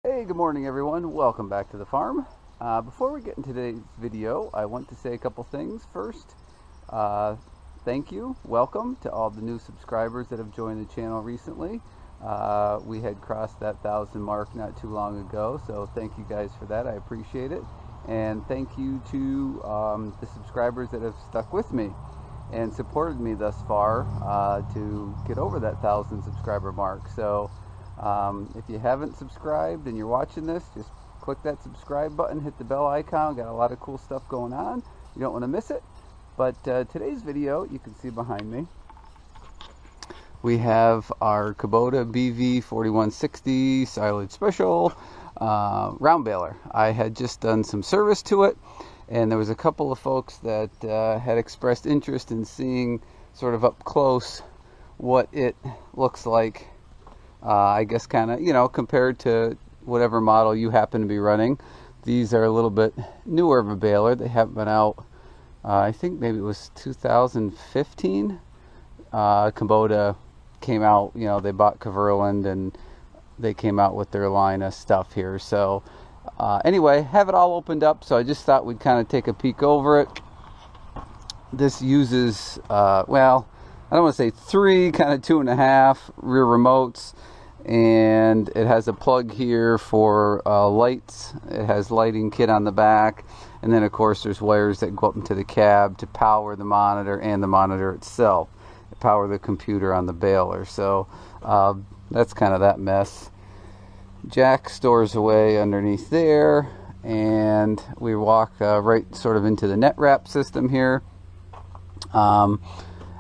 Hey, good morning everyone. Welcome back to the farm. Before we get into today's video, I want to say a couple things. First, thank you, welcome to all the new subscribers that have joined the channel recently. We had crossed that 1,000 mark not too long ago, so thank you guys for that. I appreciate it. And thank you to the subscribers that have stuck with me and supported me thus far to get over that 1,000 subscriber mark. So if you haven't subscribed and you're watching this, just click that subscribe button, hit the bell icon. Got a lot of cool stuff going on. You don't want to miss it. But today's video, you can see behind me, we have our Kubota BV4160 Silage Special round baler. I had just done some service to it, and there was a couple of folks that had expressed interest in seeing sort of up close what it looks like. I guess kind of, you know, compared to whatever model you happen to be running. These are a little bit newer of a baler. They haven't been out, I think maybe it was 2015. Kubota came out, you know, they bought Kverland and they came out with their line of stuff here. So anyway, have it all opened up, so I just thought we'd kind of take a peek over it. This uses, well, I don't want to say 3, kind of 2.5 rear remotes, and it has a plug here for lights. It has lighting kit on the back, and then of course there's wires that go up into the cab to power the monitor and the monitor itself, to power the computer on the baler. So that's kind of that mess. Jack stores away underneath there, and we walk right sort of into the net wrap system here.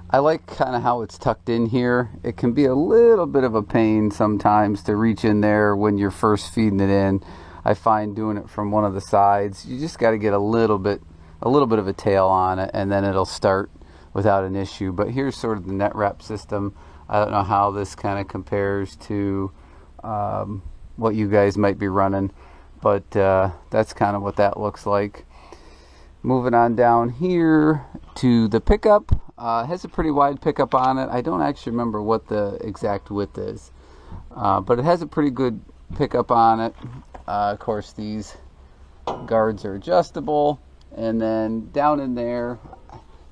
I like kind of how it's tucked in here. It can be a little bit of a pain sometimes to reach in there when you're first feeding it in. I find doing it from one of the sides, you just got to get a little bit of a tail on it, and then it'll start without an issue. But here's sort of the net wrap system. I don't know how this kind of compares to what you guys might be running, but that's kind of what that looks like. Moving on down here to the pickup. It has a pretty wide pickup on it. I don't actually remember what the exact width is, but it has a pretty good pickup on it. Of course, these guards are adjustable, and then down in there,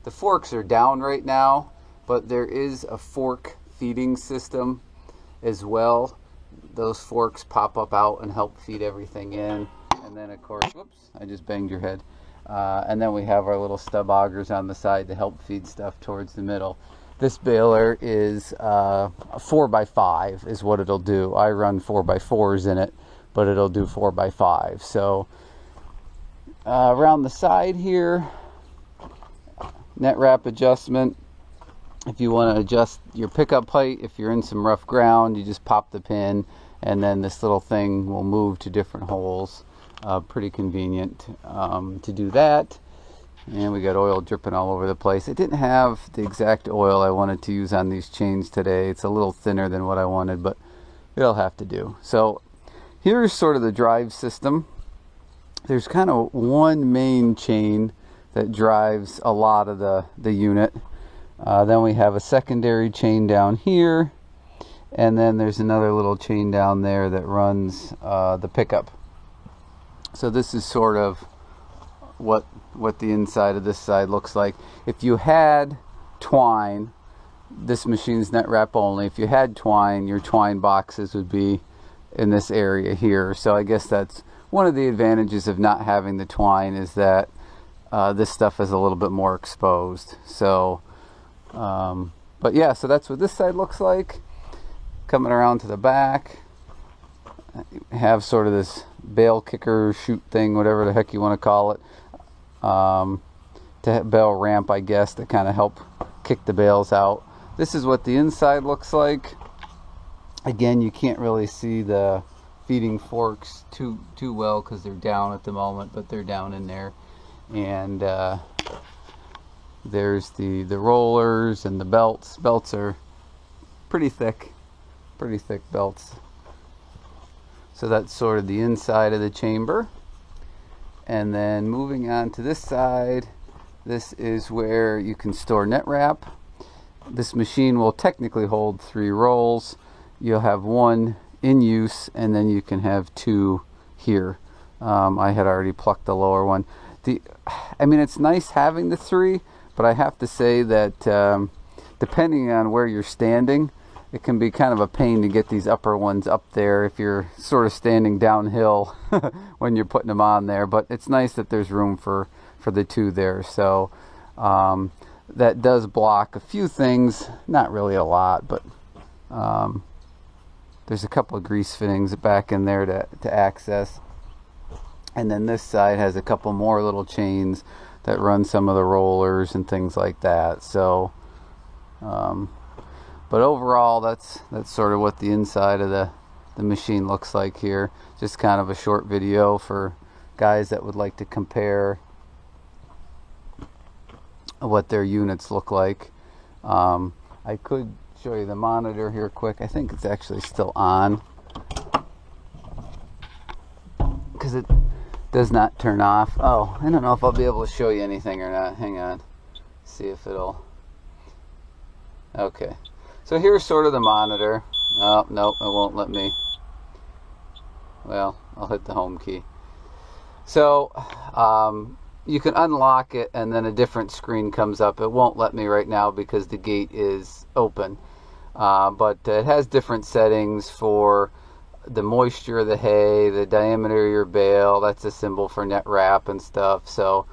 the forks are down right now, but there is a fork feeding system as well. Those forks pop up out and help feed everything in. And then of course, whoops, I just banged your head. And then we have our little stub augers on the side to help feed stuff towards the middle. This baler is 4x5 is what it'll do. I run 4x4s in it, but it'll do 4x5. So around the side here, net wrap adjustment. If you want to adjust your pickup height, if you're in some rough ground, you just pop the pin, and then this little thing will move to different holes. Pretty convenient to do that. And we got oil dripping all over the place. It didn't have the exact oil I wanted to use on these chains today. It's a little thinner than what I wanted, but it'll have to do. So here's sort of the drive system. There's kind of one main chain that drives a lot of the unit. Then we have a secondary chain down here, and then there's another little chain down there that runs the pickup. So this is sort of what the inside of this side looks like. If you had twine, this machine's net wrap only. If you had twine, your twine boxes would be in this area here. So I guess that's one of the advantages of not having the twine, is that this stuff is a little bit more exposed. So but yeah, so that's what this side looks like. Coming around to the back, have sort of this bale kicker chute thing, whatever the heck you want to call it, to bale ramp, I guess, to kind of help kick the bales out. This is what the inside looks like. Again, you can't really see the feeding forks too well because they're down at the moment, but they're down in there. And there's the rollers and the belts. Belts are pretty thick belts. So that's sort of the inside of the chamber. And then moving on to this side, this is where you can store net wrap. This machine will technically hold 3 rolls. You'll have one in use, and then you can have 2 here. I had already plucked the lower one. I mean, it's nice having the 3, but I have to say that depending on where you're standing, it can be kind of a pain to get these upper ones up there if you're sort of standing downhill when you're putting them on there. But it's nice that there's room for the 2 there. So that does block a few things, not really a lot, but there's a couple of grease fittings back in there to access. And then this side has a couple more little chains that run some of the rollers and things like that. So but overall, that's sort of what the inside of the machine looks like here. Just kind of a short video for guys that would like to compare what their units look like. I could show you the monitor here quick. I think it's actually still on because it does not turn off. Oh, I don't know if I'll be able to show you anything or not. Hang on. See if it'll... Okay. So here's sort of the monitor. Oh, nope, it won't let me. Well, I'll hit the home key. So you can unlock it and then a different screen comes up. It won't let me right now because the gate is open. But it has different settings for the moisture of the hay, the diameter of your bale. That's a symbol for net wrap and stuff. So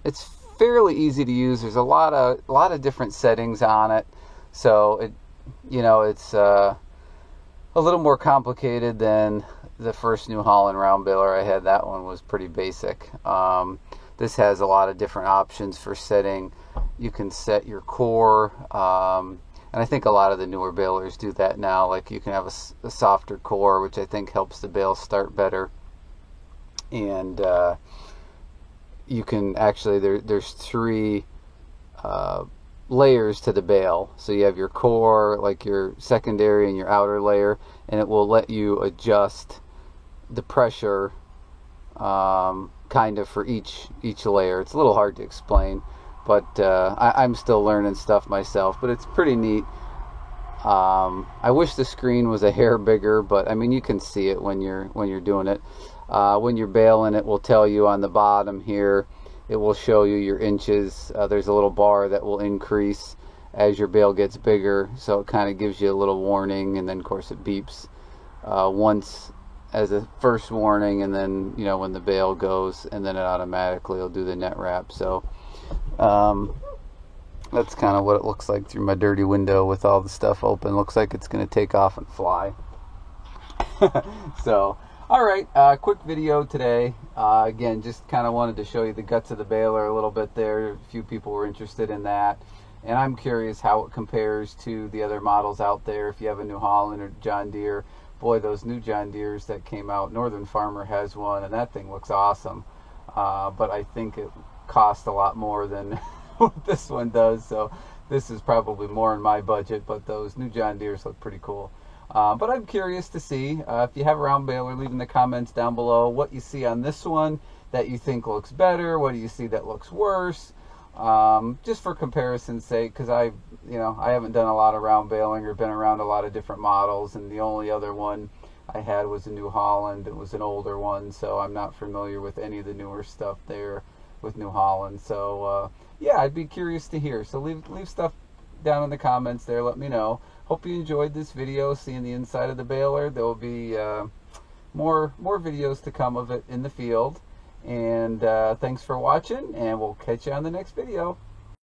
it's fairly easy to use. There's a lot of different settings on it. So it's a little more complicated than the first New Holland round baler I had. That one was pretty basic. This has a lot of different options for setting. You can set your core, and I think a lot of the newer balers do that now. Like you can have a softer core, which I think helps the bale start better. And you can actually, there's 3 layers to the bale. So you have your core, like your secondary and your outer layer, and it will let you adjust the pressure kind of for each layer. It's a little hard to explain, but I'm still learning stuff myself, but it's pretty neat. I wish the screen was a hair bigger, but I mean you can see it when you're doing it. When you're baling, it will tell you on the bottom here. It will show you your inches. There's a little bar that will increase as your bale gets bigger, so it kind of gives you a little warning, and then of course it beeps once as a first warning, and then when the bale goes, and then it automatically will do the net wrap. So that's kind of what it looks like through my dirty window with all the stuff open. Looks like it's going to take off and fly. So alright, quick video today. Again, just kind of wanted to show you the guts of the baler a little bit there. A few people were interested in that. And I'm curious how it compares to the other models out there. If you have a New Holland or John Deere, boy, those new John Deeres that came out, Northern Farmer has one, and that thing looks awesome. But I think it costs a lot more than what this one does. So this is probably more in my budget, but those new John Deeres look pretty cool. But I'm curious to see if you have a round baler, leave in the comments down below what you see on this one that you think looks better. What do you see that looks worse? Just for comparison's sake, because I haven't done a lot of round baling or been around a lot of different models, and the only other one I had was a New Holland. It was an older one, so I'm not familiar with any of the newer stuff there with New Holland. So yeah, I'd be curious to hear. So leave stuff down in the comments there. Let me know. Hope you enjoyed this video, seeing the inside of the baler. There will be more videos to come of it in the field. And thanks for watching, and we'll catch you on the next video.